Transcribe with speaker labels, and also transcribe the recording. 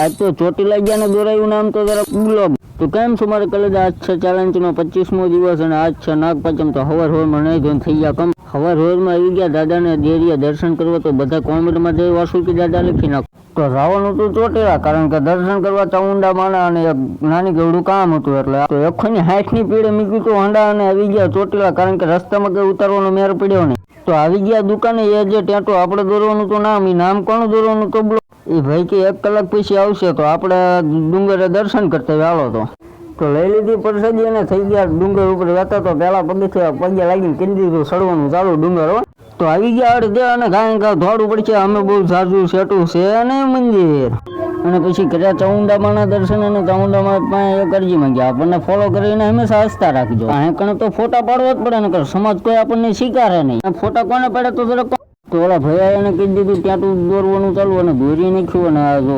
Speaker 1: આજ તો ચોટીલા ગયા ને દોરાયું નામ તો જરા બ્લોગ. તો કેમ છો મારે કલેજા? આજ છે ચેલેન્જનો 25મો દિવસ અને આજ છે નાગપંચમ. તો હવાર હોરમાં નહીં ધોઈને થઈ ગયા કમ. હવાર હોરમાં આવી ગયા દાદાને દેરીએ દર્શન કરવા. તો બધા કોમેન્ટમાં જઈ વાસુકી દાદા લખી નાખો. તો રાવણ હતું ચોટીલા, કારણ કે દર્શન કરવા ચામુંડા માના અને એક નાની ગવડું કામ હતું. એટલે તો 160ની પીડે મૂક્યું હતું હોંડા અને આવી ગયા ચોટીલા, કારણ કે રસ્તામાં કઈ ઉતારવાનો મેર પડ્યો નહીં. તો આવી ગયા દુકાને. એ જે ટેટો આપણે દોરવાનું તો નામ, એ નામ કોણ દોરવાનું તો એ ભાઈ કે 1 કલાક પછી આવશે તો આપણે ડુંગરે દર્શન કરતા હાલો. તો લઈ લીધી પ્રસાદી અને થઈ ગયા ડુંગર ઉપર જતા. તો પેલા પગે લાગીને કરી દીધું ચડવાનું ચાલુ ડુંગર. તો આવી ગયા અડધે અને ગાય ગા દોડવું પડશે. અમે બહુ ઝાઝું સેટું છે અને મંદિર. અને પછી કર્યા ચામુંડામાના દર્શન અને ચામુંડામાં પાસે એક અરજી માંગ્યા, આપણને ફોલો કરીને હંમેશા હસતા રાખજો. અહીં કણે તો ફોટા પાડવા જ પડે ને, સમાજ કોઈ આપણને સ્વીકારે નહીં. ફોટા કોને પડે તો જરાક. તો ઓલા ભાઈ એને કહી દીધું ત્યાં દોરવાનું ચાલુ અને દોરી નાખ્યું. અને આ જો